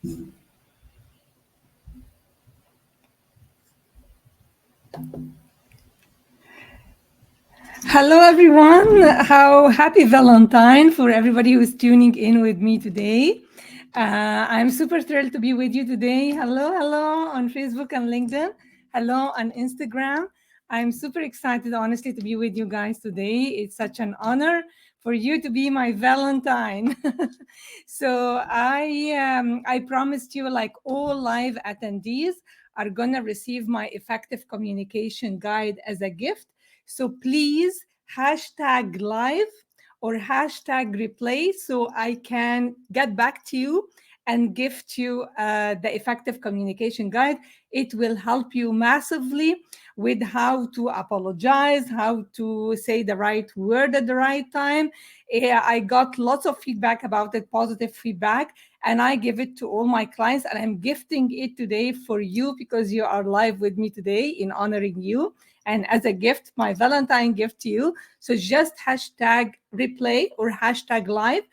Hello, everyone. How happy Valentine for everybody who's tuning in with me today. I'm super thrilled to be with you today. Hello on Facebook and LinkedIn. Hello on Instagram. I'm super excited, honestly, to be with you guys today. It's such an honor for you to be my Valentine. So I promised you, like all live attendees, are gonna receive my effective communication guide as a gift. So please hashtag live or hashtag replay so I can get back to you and gift you the effective communication guide. It will help you massively with how to apologize, how to say the right word at the right time. I got lots of feedback about it, positive feedback, and I give it to all my clients. And I'm gifting it today for you because you are live with me today in honoring you. And as a gift, my Valentine gift to you. So just hashtag replay or hashtag live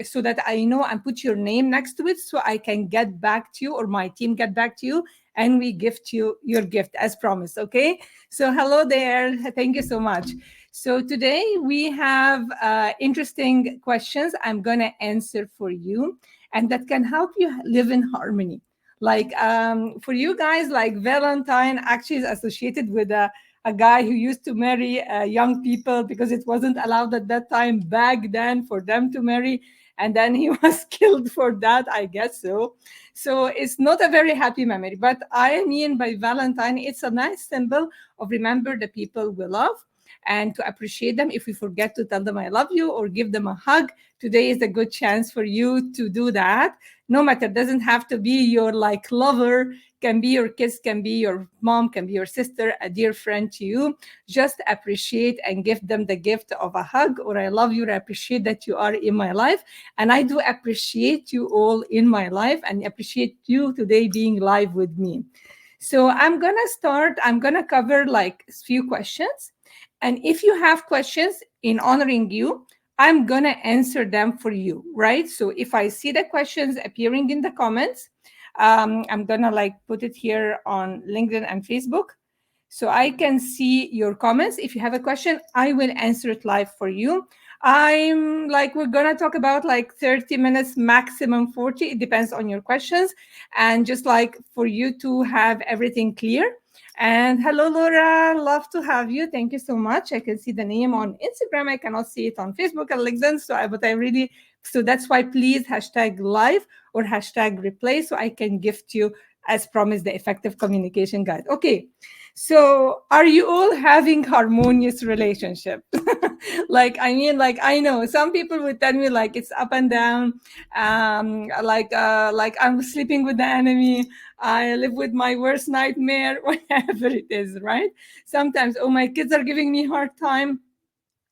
so that I know and put your name next to it so I can get back to you or my team get back to you and we gift you your gift as promised. Okay. So hello there. Thank you so much. So today we have interesting questions I'm going to answer for you and that can help you live in harmony. Like for you guys, like Valentine actually is associated with a guy who used to marry young people because it wasn't allowed at that time back then for them to marry. And then he was killed for that, I guess so. So it's not a very happy memory. But I mean, by Valentine, it's a nice symbol of remember the people we love and to appreciate them. If we forget to tell them I love you or give them a hug, today is a good chance for you to do that. No matter, doesn't have to be your like lover, can be your kids, can be your mom, can be your sister, a dear friend to you. Just appreciate and give them the gift of a hug or I love you. I appreciate that you are in my life. And I do appreciate you all in my life and appreciate you today being live with me. So I'm going to start, I'm going to cover like a few questions. And if you have questions in honoring you, I'm going to answer them for you, right? So if I see the questions appearing in the comments, I'm going to like put it here on LinkedIn and Facebook. So I can see your comments. If you have a question, I will answer it live for you. I'm like, we're going to talk about like 30 minutes, maximum 40. It depends on your questions. And just like for you to have everything clear. And hello, Laura. Love to have you. Thank you so much. I can see the name on Instagram. I cannot see it on Facebook and LinkedIn. So that's why please hashtag live or hashtag replay so I can gift you, as promised, the effective communication guide. Okay. So are you all having harmonious relationship? Like, I mean, like, I know some people would tell me like it's up and down. Like I'm sleeping with the enemy. I live with my worst nightmare, whatever it is, right? Sometimes, oh, my kids are giving me hard time.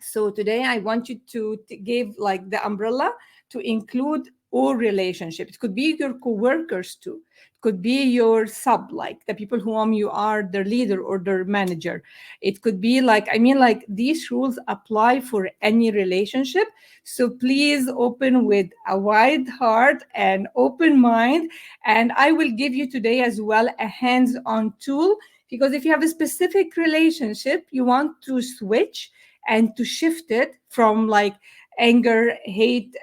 So today I want you to give like the umbrella to include all relationships. It could be your coworkers too. It could be your sub, like the people whom you are their leader or their manager. It could be like, I mean, like these rules apply for any relationship. So please open with a wide heart and open mind. And I will give you today as well a hands-on tool because if you have a specific relationship, you want to switch and to shift it from like anger, hate,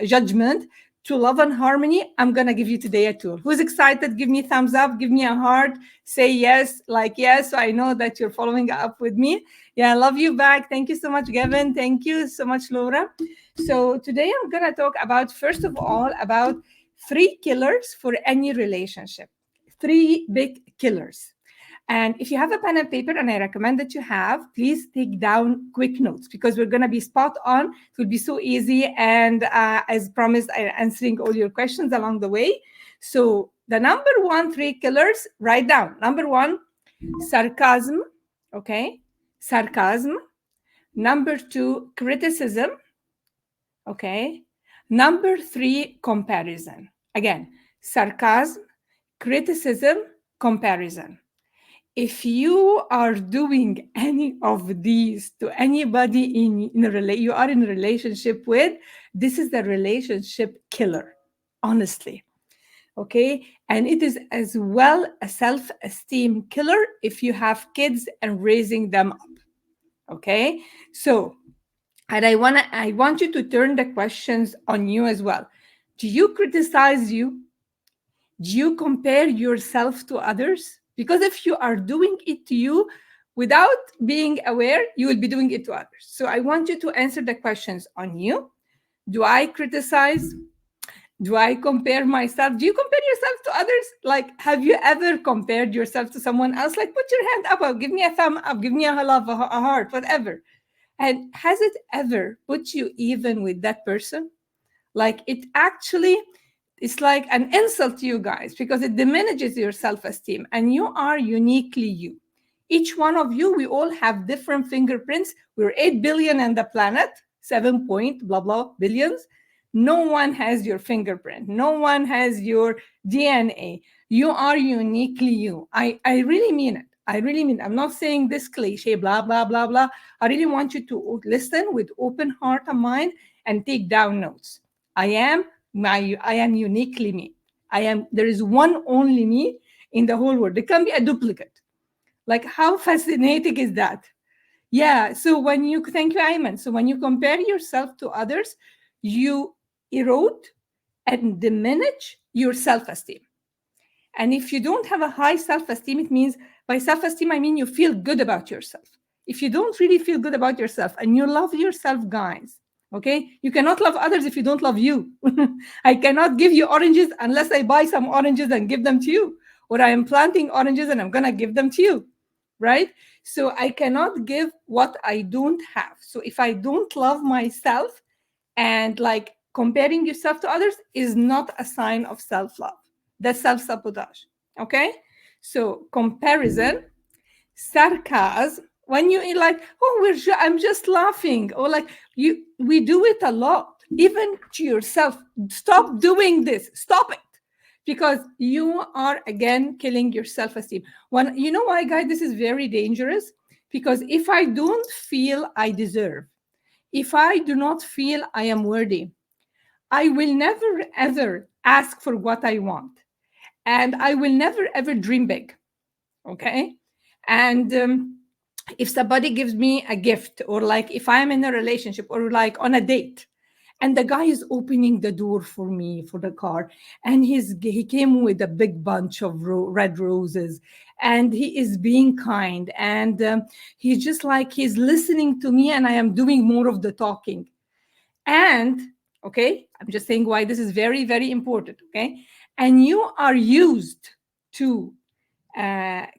judgment to love and harmony. I'm going to give you today a tool. Who's excited? Give me a thumbs up, give me a heart, say yes, like yes. So I know that you're following up with me. Yeah, I love you back. Thank you so much, Gavin. Thank you so much, Laura. So today I'm going to talk about, first of all, about 3 killers for any relationship. 3 big killers. And if you have a pen and paper, and I recommend that you have, please take down quick notes because we're going to be spot on. It will be so easy. And as promised, I'm answering all your questions along the way. So the number 1, 3 killers, write down. Number 1, sarcasm. Okay. Sarcasm. Number 2, criticism. Okay. Number 3, comparison. Again, sarcasm, criticism, comparison. If you are doing any of these to anybody you are in a relationship with, this is the relationship killer, honestly. Okay. And it is as well a self-esteem killer if you have kids and raising them up. Okay. So, and I want you to turn the questions on you as well. Do you criticize you? Do you compare yourself to others? Because if you are doing it to you without being aware, you will be doing it to others. So I want you to answer the questions on you. Do I criticize? Do I compare myself? Do you compare yourself to others? Like, have you ever compared yourself to someone else? Like, put your hand up, or give me a thumb up, give me a love, a heart, whatever. And has it ever put you even with that person? Like, it actually, it's like an insult to you guys because it diminishes your self-esteem, and you are uniquely you. Each one of you, we all have different fingerprints. We're 8 billion on the planet, 7 point blah blah billions. No one has your fingerprint. No one has your DNA. You are uniquely you. I really mean it. I really mean it. I'm not saying this cliche, blah, blah, blah, blah. I really want you to listen with open heart and mind and take down notes. I am uniquely me. There is one only me in the whole world. There can be a duplicate. Like, how fascinating is that? Yeah. So thank you, Ayman. So when you compare yourself to others, you erode and diminish your self-esteem. And if you don't have a high self-esteem, it means, by self-esteem, I mean you feel good about yourself. If you don't really feel good about yourself and you love yourself, guys, okay, you cannot love others if you don't love you. I cannot give you oranges unless I buy some oranges and give them to you, or I am planting oranges and I'm going to give them to you, right? So I cannot give what I don't have. So if I don't love myself, and like, comparing yourself to others is not a sign of self-love. That's self-sabotage. Okay. So comparison, sarcasm, when you like, oh, I'm just laughing, or like, we do it a lot, even to yourself. Stop doing this. Stop it. Because you are again killing your self-esteem. You know why, guys, this is very dangerous? Because if I don't feel I deserve, if I do not feel I am worthy, I will never ever ask for what I want. And I will never ever dream big. Okay. And if somebody gives me a gift, or like if I'm in a relationship or like on a date, and the guy is opening the door for me for the car, and he came with a big bunch of red roses, and he is being kind, and he's just like, he's listening to me, and I am doing more of the talking. And okay, I'm just saying why this is very, very important. Okay. And you are used to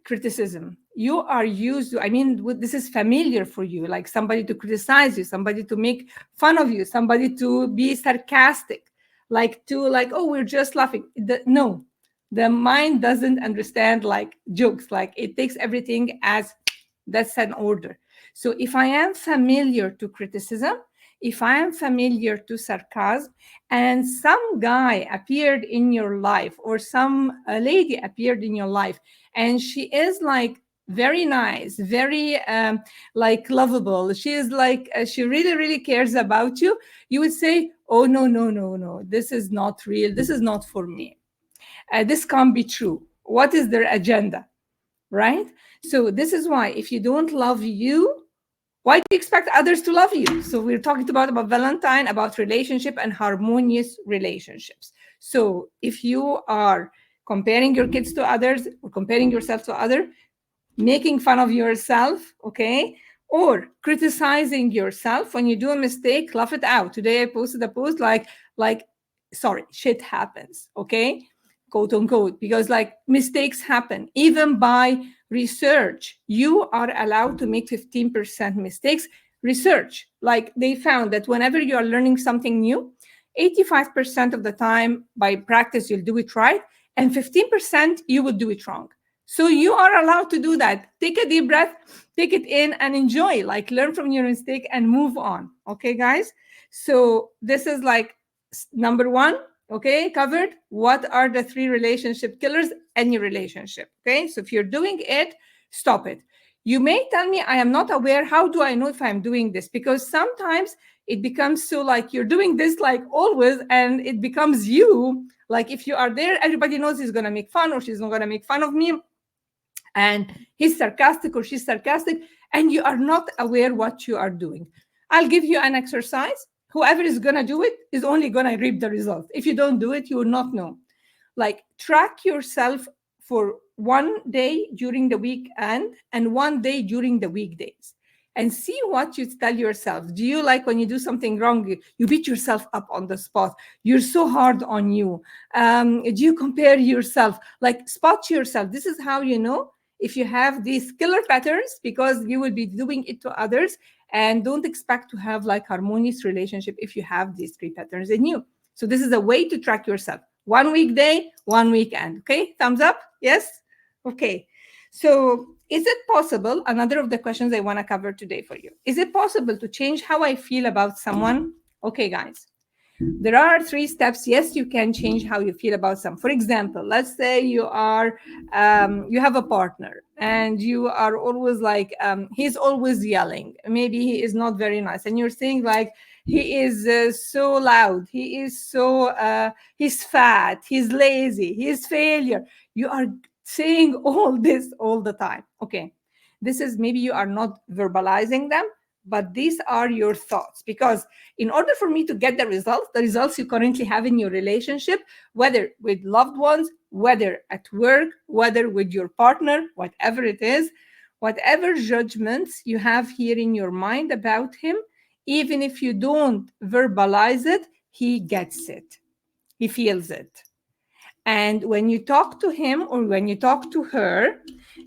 criticism. You are used to, I mean, this is familiar for you, like somebody to criticize you, somebody to make fun of you, somebody to be sarcastic, like oh, we're just laughing. No, the mind doesn't understand like jokes. Like, it takes everything as that's an order. So if I am familiar to criticism, if I am familiar to sarcasm, and some guy appeared in your life, or some lady appeared in your life, and she is like very nice, very like lovable, she is like she really, really cares about you, you would say, oh, no, no, no, no, this is not real, this is not for me, this can't be true. What is their agenda, right? So this is why, if you don't love you, why do you expect others to love you? So we're talking about Valentine, about relationship and harmonious relationships. So if you are comparing your kids to others, or comparing yourself to others, making fun of yourself, okay, or criticizing yourself when you do a mistake, laugh it out. Today I posted a post like sorry, shit happens, okay, quote unquote, because like mistakes happen. Even by research, you are allowed to make 15% mistakes. Research, like, they found that whenever you are learning something new, 85% of the time by practice you'll do it right, and 15% you will do it wrong. So you are allowed to do that. Take a deep breath, take it in, and enjoy. Like, learn from your mistake and move on. Okay, guys? So this is like number one. Okay, covered. What are the 3 relationship killers? Any relationship. Okay, so if you're doing it, stop it. You may tell me, I am not aware. How do I know if I'm doing this? Because sometimes it becomes so like you're doing this like always, and it becomes you. Like if you are there, everybody knows he's gonna make fun or she's not gonna make fun of me, and he's sarcastic or she's sarcastic, and you are not aware what you are doing. I'll give you an exercise. Whoever is gonna do it is only gonna reap the result. If you don't do it, you will not know. Like track yourself for one day during the weekend and one day during the weekdays, and see what you tell yourself. Do you like when you do something wrong, you beat yourself up on the spot? You're so hard on you. Do you compare yourself? Like spot yourself. This is how you know if you have these killer patterns, because you will be doing it to others. And don't expect to have like harmonious relationship if you have these three patterns in you. So this is a way to track yourself. One weekday, one weekend. Okay, thumbs up. Yes. Okay. So is it possible, another of the questions I want to cover today for you, is it possible to change how I feel about someone? Okay, guys, there are three steps. Yes, you can change how you feel about some. For example, let's say you have a partner and you are always like, he's always yelling. Maybe he is not very nice, and you're saying like, he is so loud. He is so, he's fat. He's lazy. He's failure. You are saying all this all the time. Okay, this is maybe you are not verbalizing them, but these are your thoughts. Because in order for me to get the results you currently have in your relationship, whether with loved ones, whether at work, whether with your partner, whatever it is, whatever judgments you have here in your mind about him, even if you don't verbalize it, he gets it, he feels it. And when you talk to him or when you talk to her,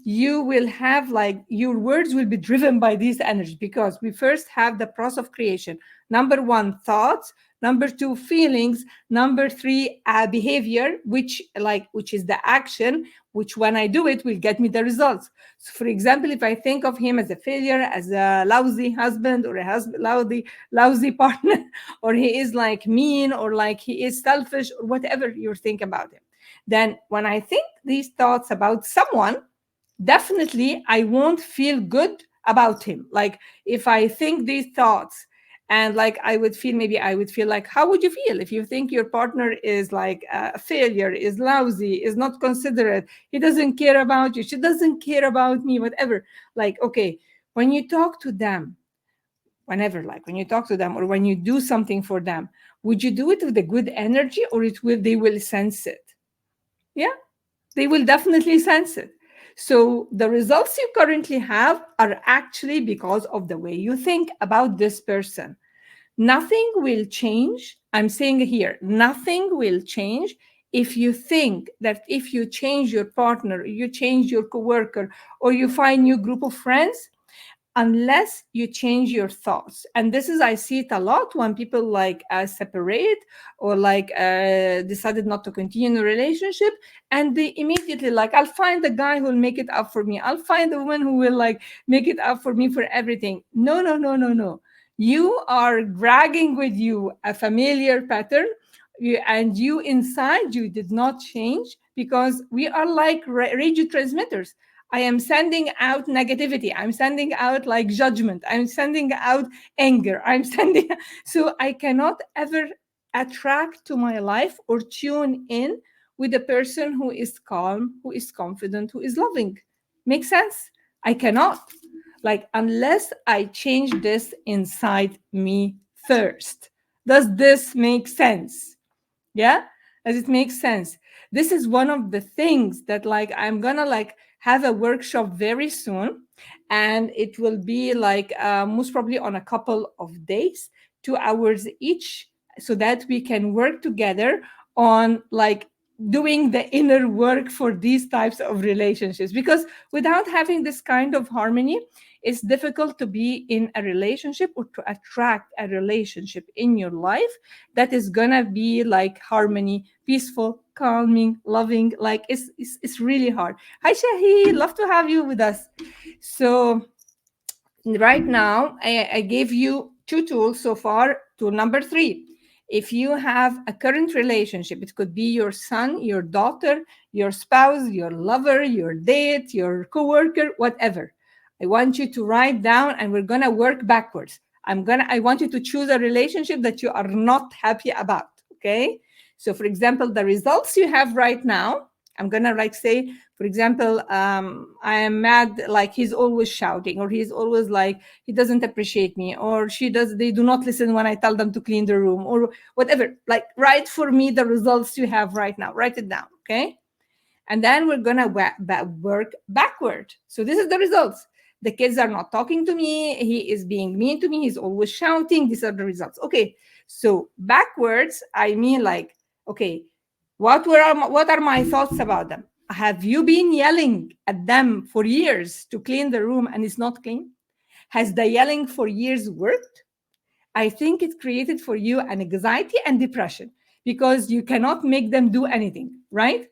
you will have like your words will be driven by this energy, because we first have the process of creation. Number one, thoughts. Number two, feelings. Number three, behavior, which is the action, which when I do it will get me the results. So for example, if I think of him as a failure, as a lousy husband, or a lousy partner, or he is like mean, or like he is selfish, or whatever you think about him, then when I think these thoughts about someone, definitely I won't feel good about him. Like if I think these thoughts, and like I would feel like, how would you feel if you think your partner is like a failure, is lousy, is not considerate, he doesn't care about you, she doesn't care about me, whatever. Like, okay, when you talk to them, when you talk to them or when you do something for them, would you do it with a good energy, or they will sense it? Yeah, they will definitely sense it. So the results you currently have are actually because of the way you think about this person. Nothing will change. I'm saying here, nothing will change if you think that if you change your partner, you change your coworker, or you find new group of friends, unless you change your thoughts. And this is, I see it a lot when people like separate, or like decided not to continue in a relationship, and they immediately like, I'll find the guy who will make it up for me, I'll find the woman who will like make it up for me for everything. No, no, no, no, no. You are dragging with you a familiar pattern, and you inside you did not change, because we are like radio transmitters. I am sending out negativity. I'm sending out like judgment. I'm sending out anger. I'm sending. So I cannot ever attract to my life or tune in with a person who is calm, who is confident, who is loving. Make sense? I cannot. Like, unless I change this inside me first. Does this make sense? Yeah, does it make sense? This is one of the things that like I'm gonna like have a workshop very soon, and it will be like most probably on a couple of days, 2 hours each, so that we can work together on like doing the inner work for these types of relationships. Because without having this kind of harmony, it's difficult to be in a relationship or to attract a relationship in your life that is gonna be like harmony, peaceful, calming, loving. Like it's really hard. Hi Shahi, love to have you with us. So right now I gave you 2 tools so far. Tool number 3, if you have a current relationship, it could be your son, your daughter, your spouse, your lover, your date, your coworker, whatever. I want you to write down, and we're gonna work backwards. I want you to choose a relationship that you are not happy about. Okay. So for example, the results you have right now, I'm gonna like say, for example, I am mad, like he's always shouting, or he's always like he doesn't appreciate me, or they do not listen when I tell them to clean the room, or whatever. Like write for me the results you have right now. Write it down, okay? And then we're gonna work backward. So this is the results. The kids are not talking to me. He is being mean to me. He's always shouting. These are the results. Okay. So backwards, I mean like, okay, what are my thoughts about them? Have you been yelling at them for years to clean the room and it's not clean? Has the yelling for years worked? I think it created for you an anxiety and depression because you cannot make them do anything, right?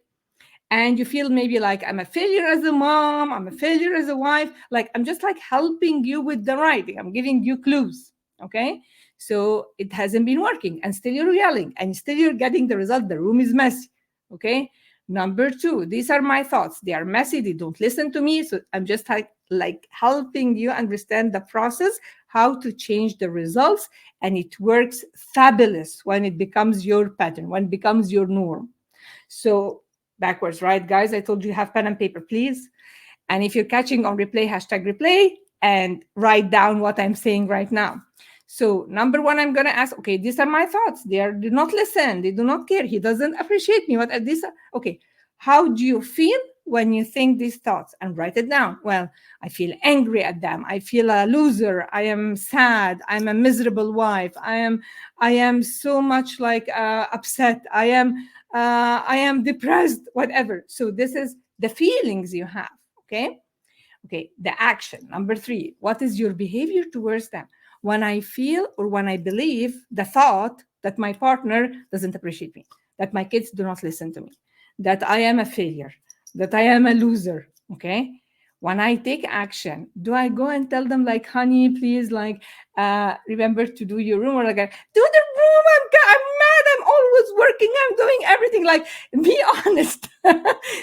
And you feel maybe like I'm a failure as a mom, I'm a failure as a wife. Like I'm just like helping you with the writing, I'm giving you clues. Okay. So it hasn't been working, and still you're yelling, and still you're getting the result. The room is messy. Okay. Number two, these are my thoughts. They are messy. They don't listen to me. So I'm just like helping you understand the process, how to change the results. And it works fabulous when it becomes your pattern, when it becomes your norm. So backwards, right, guys? I told you have pen and paper, please. And if you're catching on replay, hashtag replay and write down what I'm saying right now. So number one, I'm gonna ask, okay, these are my thoughts. Do not listen. They do not care. He doesn't appreciate me. What are these? Okay, how do you feel when you think these thoughts? And write it down. Well, I feel angry at them. I feel a loser. I am sad. I'm a miserable wife. I am so much like upset. I am depressed. Whatever. So this is the feelings you have. Okay. Okay, the action. Number three, what is your behavior towards them? When I feel or when I believe the thought that my partner doesn't appreciate me, that my kids do not listen to me, that I am a failure, that I am a loser, okay? When I take action, do I go and tell them like, honey, please, like, remember to do your room, or like, do the room, I'm mad, I'm always working, I'm doing everything. Like, be honest.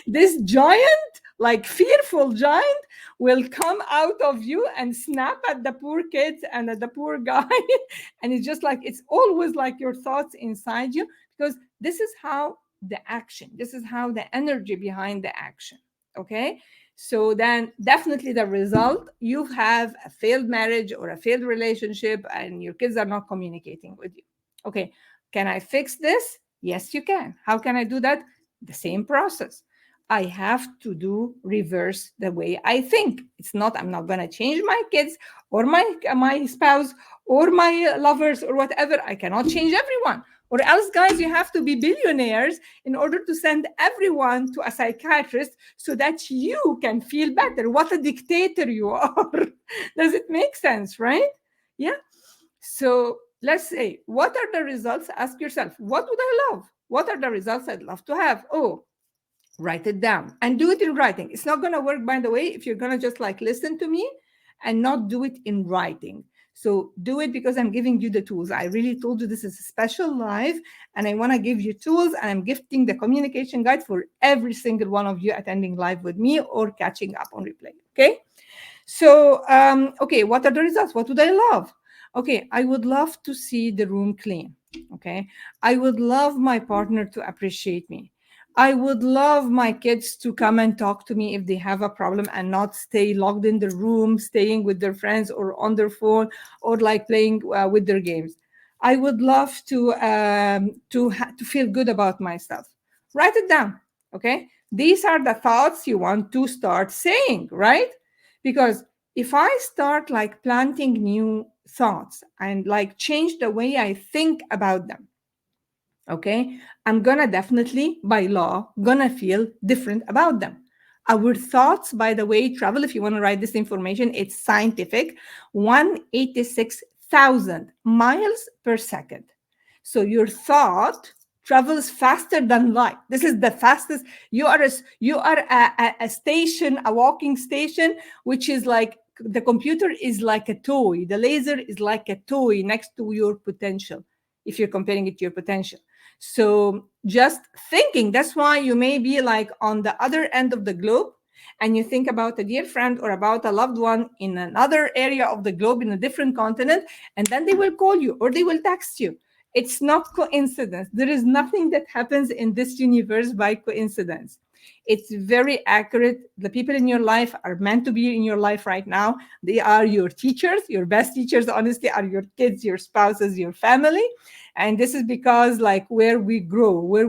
This giant, like fearful giant, will come out of you and snap at the poor kids and at the poor guy. And it's just like, it's always like your thoughts inside you, because this is how this is how the energy behind the action. Okay. So then definitely the result, you have a failed marriage or a failed relationship and your kids are not communicating with you. Okay. Can I fix this? Yes, you can. How can I do that? The same process. I have to do reverse the way I think. It's not, I'm not going to change my kids or my spouse or my lovers or whatever. I cannot change everyone. Or else, guys, you have to be billionaires in order to send everyone to a psychiatrist so that you can feel better. What a dictator you are. Does it make sense, right? Yeah. So let's say, what are the results? Ask yourself, what would I love? What are the results I'd love to have? Oh, write it down and do it in writing. It's not going to work, by the way, if you're going to just like listen to me and not do it in writing. So do it because I'm giving you the tools. I really told you this is a special live and I want to give you tools, and I'm gifting the communication guide for every single one of you attending live with me or catching up on replay. Okay. So, okay, what are the results? What would I love? Okay, I would love to see the room clean. Okay, I would love my partner to appreciate me. I would love my kids to come and talk to me if they have a problem and not stay locked in the room, staying with their friends or on their phone or like playing with their games. I would love to feel good about myself. Write it down. Okay, these are the thoughts you want to start saying, right? Because if I start like planting new thoughts and like change the way I think about them, okay, I'm gonna definitely by law gonna feel different about them. Our thoughts, by the way, travel, if you want to write this information, it's scientific, 186,000 miles per second. So your thought travels faster than light. This is the fastest. You are a station, a walking station, which is like the computer is like a toy. The laser is like a toy next to your potential, if you're comparing it to your potential. So just thinking, that's why you may be like on the other end of the globe and you think about a dear friend or about a loved one in another area of the globe, in a different continent, and then they will call you or they will text you. It's not coincidence. There is nothing that happens in this universe by coincidence. It's very accurate. The people in your life are meant to be in your life right now. They are your teachers. Your best teachers, honestly, are your kids, your spouses, your family. And this is because, like, where we grow, where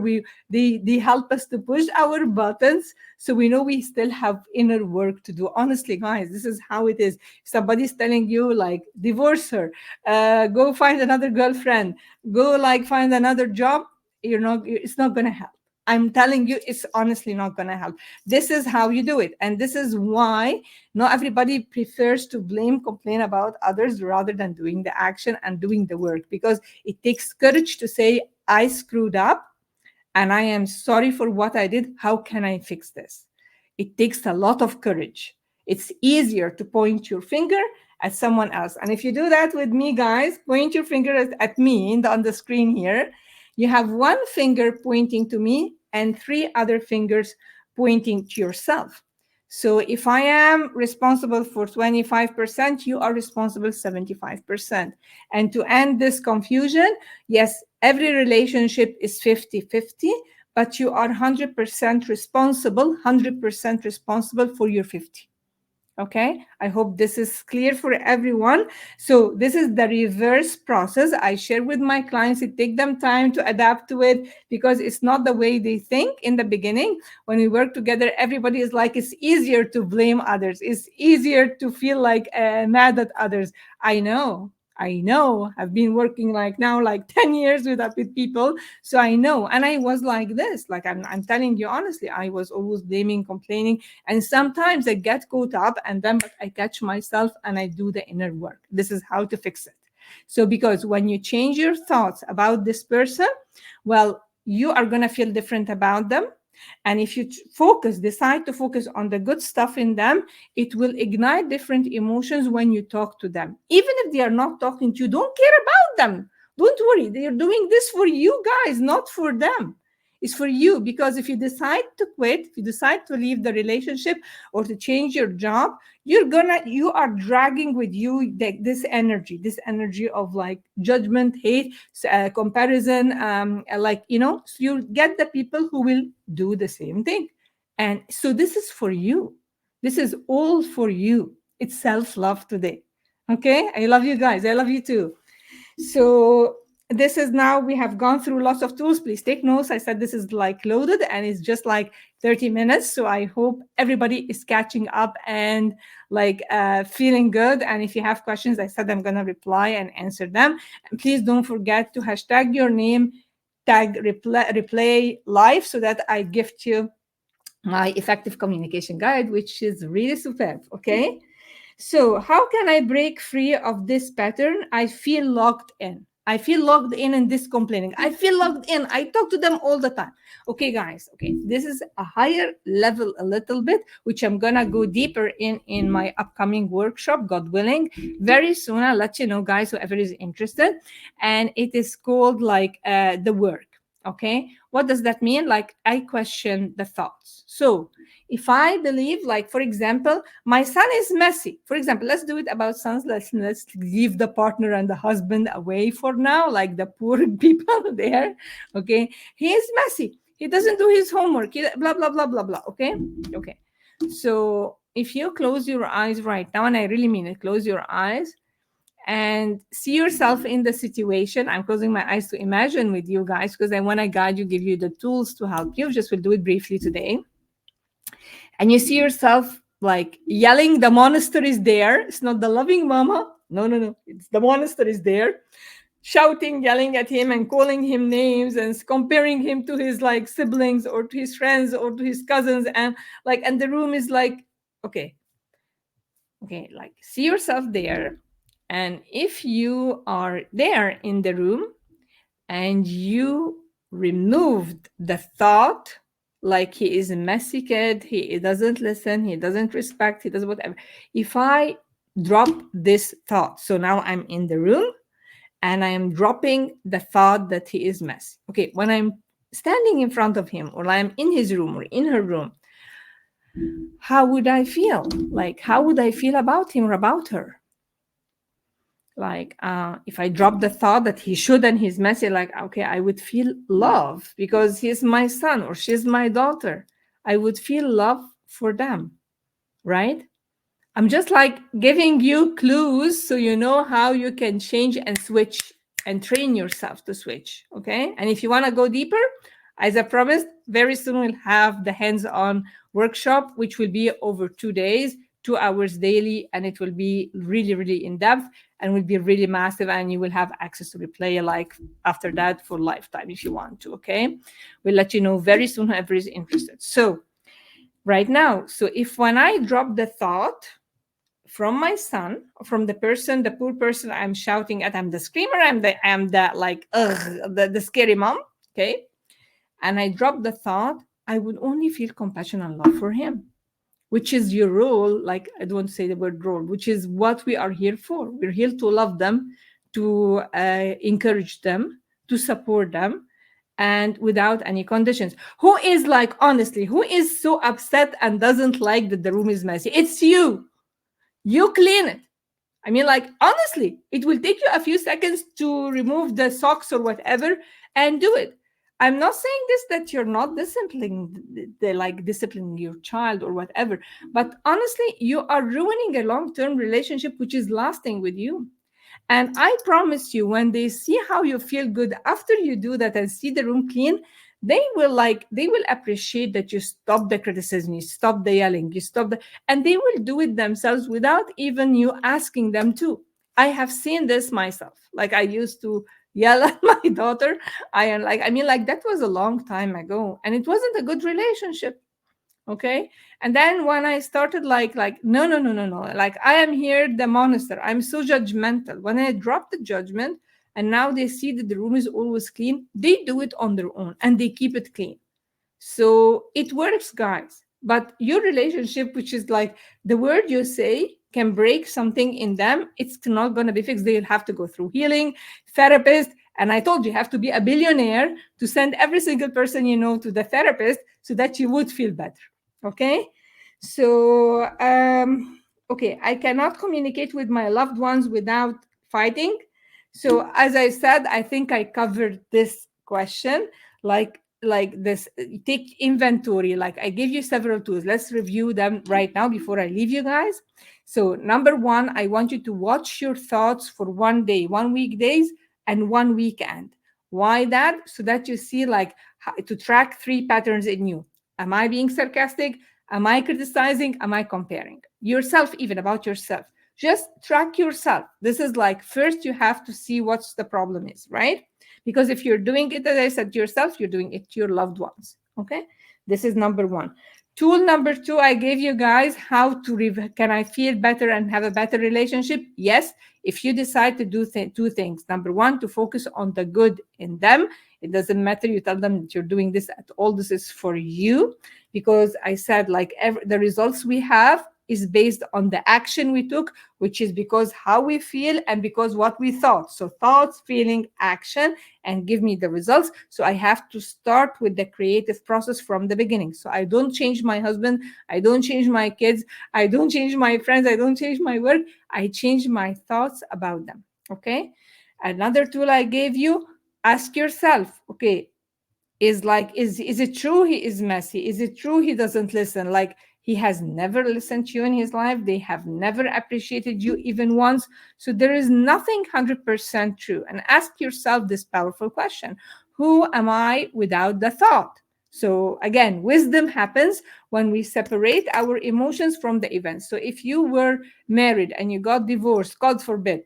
they help us to push our buttons, so we know we still have inner work to do. Honestly, guys, this is how it is. If somebody's telling you, like, divorce her, go find another girlfriend, go, like, find another job, it's not gonna help. I'm telling you, it's honestly not going to help. This is how you do it. And this is why not everybody prefers to blame, complain about others rather than doing the action and doing the work, because it takes courage to say, I screwed up and I am sorry for what I did. How can I fix this? It takes a lot of courage. It's easier to point your finger at someone else. And if you do that with me, guys, point your finger at me on the screen here. You have one finger pointing to me and three other fingers pointing to yourself. So if I am responsible for 25%, you are responsible 75%. And to end this confusion, yes, every relationship is 50-50, but you are 100% responsible, 100% responsible for your 50. Okay, I hope this is clear for everyone. So this is the reverse process I share with my clients. It takes them time to adapt to it because it's not the way they think in the beginning. When we work together, everybody is like, it's easier to blame others. It's easier to feel like mad at others. I know. I've been working like now like 10 years with people. So I know. And I was like this, like I'm telling you honestly, I was always blaming, complaining. And sometimes I get caught up and then I catch myself and I do the inner work. This is how to fix it. So because when you change your thoughts about this person, well, you are going to feel different about them. And if you decide to focus on the good stuff in them, it will ignite different emotions when you talk to them. Even if they are not talking to you, don't care about them. Don't worry. They are doing this for you guys, not for them. It's for you, because if you decide to quit, if you decide to leave the relationship or to change your job, you are dragging with you this energy of like judgment, hate, comparison, so you get the people who will do the same thing. And so this is for you. This is all for you. It's self-love today. Okay, I love you guys. I love you too. So this is, now we have gone through lots of tools. Please take notes. I said this is like loaded and it's just like 30 minutes. So I hope everybody is catching up and like feeling good. And if you have questions, I said I'm going to reply and answer them. And please don't forget to hashtag your name, tag replay live, so that I gift you my effective communication guide, which is really superb. Okay. So how can I break free of this pattern? I feel locked in. I feel locked in this complaining. I feel locked in. I talk to them all the time. Okay, guys. Okay, this is a higher level a little bit, which I'm going to go deeper in my upcoming workshop, God willing. Very soon, I'll let you know, guys, whoever is interested. And it is called like the work. Okay, what does that mean? Like, I question the thoughts. So if I believe, like, for example, my son is messy. For example, let's do it about sons. Let's leave the partner and the husband away for now, like the poor people there. Okay, he is messy. He doesn't do his homework. Blah blah blah blah blah. Okay, okay. So if you close your eyes right now, and I really mean it, close your eyes and see yourself in the situation. I'm closing my eyes to imagine with you guys, because I want to guide you, give you the tools to help you. Just will do it briefly today. And you see yourself like yelling, the monster is there. It's not the loving mama. No. It's the monster is there. Shouting, yelling at him and calling him names and comparing him to his like siblings or to his friends or to his cousins. And the room is like, okay, like see yourself there. And if you are there in the room and you removed the thought, like he is a messy kid, he doesn't listen, he doesn't respect, he does whatever. If I drop this thought, so now I'm in the room and I am dropping the thought that he is messy. Okay, when I'm standing in front of him, or I'm in his room or in her room, how would I feel? Like, how would I feel about him or about her? Like, if I drop the thought that he should and he's messy, like, okay, I would feel love because he's my son or she's my daughter. I would feel love for them, right? I'm just like giving you clues so you know how you can change and switch and train yourself to switch. Okay. And if you want to go deeper, as I promised, very soon we'll have the hands on workshop, which will be over 2 days, 2 hours daily. And it will be really, really in depth and will be really massive. And you will have access to replay like after that for lifetime if you want to. Okay. We'll let you know very soon, whoever is interested. So, right now, so if when I drop the thought, from my son, from the person, the poor person I'm shouting at, I'm the screamer, I'm the like, the scary mom, okay? And I drop the thought, I would only feel compassion and love for him, which is your role. Like, I don't want to say the word role, which is what we are here for. We're here to love them, to encourage them, to support them, and without any conditions. Who is like, honestly, who is so upset and doesn't like that the room is messy? It's you. You clean it. I mean, like, honestly, it will take you a few seconds to remove the socks or whatever and do it. I'm not saying this that you're not disciplining, like disciplining your child or whatever, but honestly, you are ruining a long-term relationship which is lasting with you. And I promise you, when they see how you feel good after you do that and see the room clean, they will appreciate that you stop the criticism, you stop the yelling, you stop the, and they will do it themselves without even you asking them to. I have seen this myself. Like, I used to yell at my daughter. I mean, like, that was a long time ago, and it wasn't a good relationship. Okay. And then when I started like no, no, no, no, no, like, I am here the monster, I'm so judgmental. When I dropped the judgment and now they see that the room is always clean, they do it on their own and they keep it clean. So it works, guys. But your relationship, which is like the word you say can break something in them, it's not going to be fixed. They'll have to go through healing, therapist. And I told you, you have to be a billionaire to send every single person you know to the therapist so that you would feel better. Okay. So, okay, I cannot communicate with my loved ones without fighting. So, as I said, I think I covered this question. Like this, take inventory. Like, I give you several tools. Let's review them right now before I leave you guys. So, number one, I want you to watch your thoughts for 1 day, 1 weekdays, and 1 weekend. Why that? So that you see, like, how, to track 3 patterns in you. Am I being sarcastic? Am I criticizing? Am I comparing yourself, even about yourself? Just track yourself. This is like, first you have to see what's the problem is, right? Because if you're doing it, as I said, to yourself, you're doing it to your loved ones. Okay. This is number one. Tool number two, I gave you guys how to can I feel better and have a better relationship? Yes, if you decide to do two things. Number one, to focus on the good in them. It doesn't matter. You tell them that you're doing this at all. This is for you, because I said, like, the results we have is based on the action we took, which is because how we feel and because what we thought. So thoughts, feeling, action, and give me the results. So I have to start with the creative process from the beginning. So I don't change my husband, I don't change my kids, I don't change my friends, I don't change my work. I change my thoughts about them. Okay. Another tool I gave you, ask yourself, okay, is it true he is messy? Is it true he doesn't listen? Like, he has never listened to you in his life. They have never appreciated you even once. So there is nothing 100% true. And ask yourself this powerful question: who am I without the thought? So again, wisdom happens when we separate our emotions from the events. So if you were married and you got divorced, God forbid,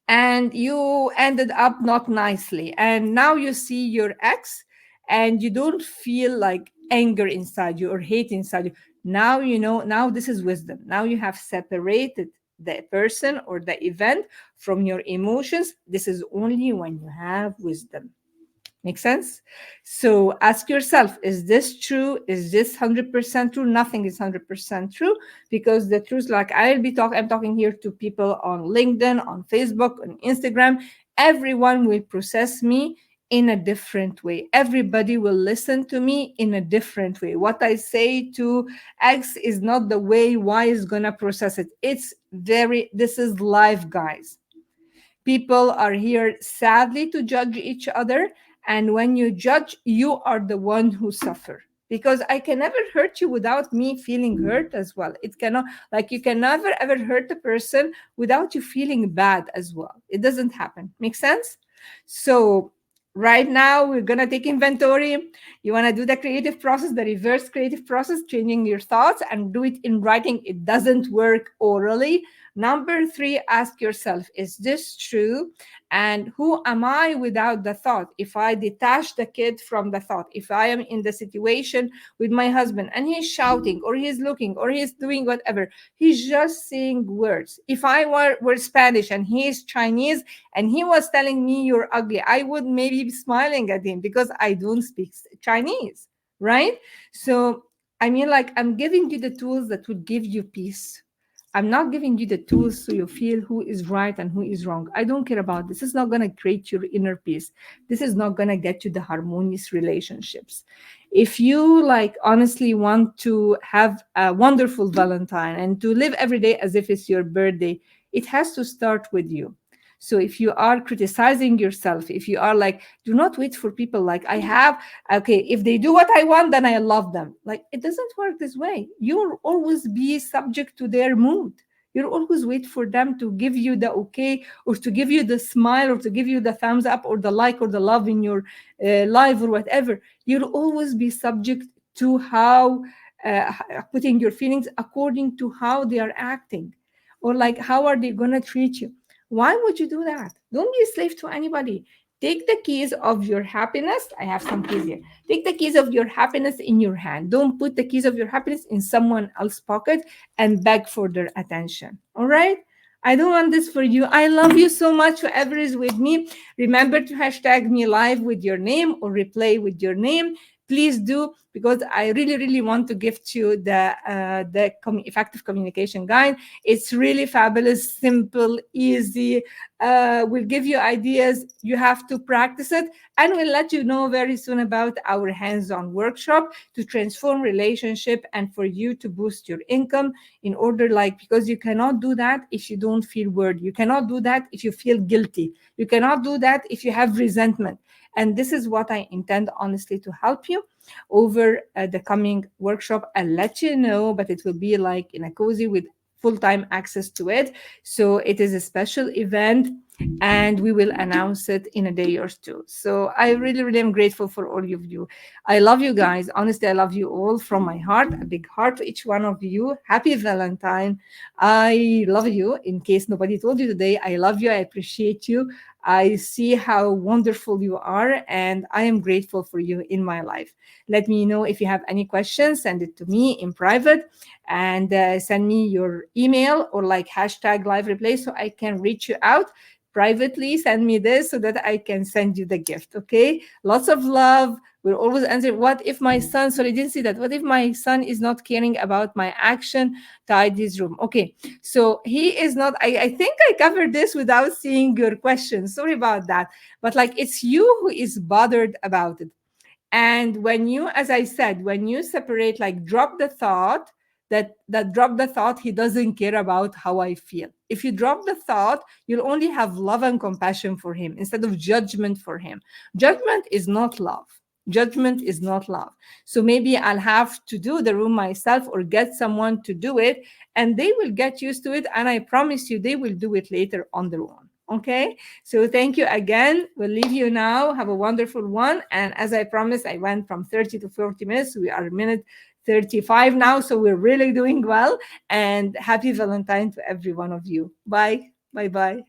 and you ended up not nicely, and now you see your ex and you don't feel like anger inside you or hate inside you. Now you know, now this is wisdom. Now you have separated the person or the event from your emotions. This is only when you have wisdom. Make sense? So ask yourself, is this true? Is this 100% true? Nothing is 100% true, because the truth, like, I'm talking here to people on LinkedIn, on Facebook, on Instagram. Everyone will process me in a different way. Everybody will listen to me in a different way. What I say to X is not the way Y is going to process it. This is life, guys. People are here sadly to judge each other. And when you judge, you are the one who suffer. Because I can never hurt you without me feeling hurt as well. It cannot, like, you can never ever hurt a person without you feeling bad as well. It doesn't happen. Make sense? So, right now, we're going to take inventory. You want to do the creative process, the reverse creative process, changing your thoughts, and do it in writing. It doesn't work orally. Number 3, ask yourself, is this true? And who am I without the thought? If I detach the kid from the thought, if I am in the situation with my husband and he's shouting or he's looking or he's doing whatever, he's just saying words. If I were Spanish and he's Chinese and he was telling me you're ugly, I would maybe be smiling at him because I don't speak Chinese, right? So, I mean, like, I'm giving you the tools that would give you peace. I'm not giving you the tools so you feel who is right and who is wrong. I don't care about this. This is not going to create your inner peace. This is not going to get you the harmonious relationships. If you, like, honestly want to have a wonderful Valentine and to live every day as if it's your birthday, it has to start with you. So if you are criticizing yourself, if you are like, do not wait for people, like, I have, okay, if they do what I want, then I love them. Like, it doesn't work this way. You'll always be subject to their mood. You'll always wait for them to give you the okay, or to give you the smile, or to give you the thumbs up, or the like, or the love in your life, or whatever. You'll always be subject to how putting your feelings according to how they are acting, or like how are they going to treat you. Why would you do that? Don't be a slave to anybody. Take the keys of your happiness. I have some keys here. Take the keys of your happiness in your hand. Don't put the keys of your happiness in someone else's pocket and beg for their attention. All right? I don't want this for you. I love you so much, whoever is with me. Remember to hashtag me live with your name or replay with your name. Please do, because I really, really want to gift you the effective communication guide. It's really fabulous, simple, easy. We'll give you ideas. You have to practice it. And we'll let you know very soon about our hands-on workshop to transform relationship and for you to boost your income in order, like, because you cannot do that if you don't feel worthy. You cannot do that if you feel guilty. You cannot do that if you have resentment. And this is what I intend, honestly, to help you over the coming workshop. I'll let you know, but it will be like in a cozy with full-time access to it. So it is a special event and we will announce it in a day or two. So I really, really am grateful for all of you. I love you guys. Honestly, I love you all from my heart. A big heart to each one of you. Happy Valentine. I love you. In case nobody told you today, I love you. I appreciate you. I see how wonderful you are, and I am grateful for you in my life. Let me know if you have any questions. Send it to me in private, and send me your email or like hashtag live replay so I can reach you out privately. Send me this so that I can send you the gift. Okay. Lots of love. We'll always answer. What if my son, sorry, I didn't see that. What if my son is not caring about my action, tied his room? Okay. So he is not, I think I covered this without seeing your question. Sorry about that. But like, it's you who is bothered about it. And when you, as I said, when you separate, like, drop the thought, that drop the thought, he doesn't care about how I feel. If you drop the thought, you'll only have love and compassion for him instead of judgment for him. Judgment is not love. Judgment is not love. So maybe I'll have to do the room myself or get someone to do it, and they will get used to it. And I promise you, they will do it later on their own. Okay. So thank you again. We'll leave you now. Have a wonderful one. And as I promised, I went from 30 to 40 minutes. We are minute 35 now. So we're really doing well. And happy Valentine to every one of you. Bye. Bye bye.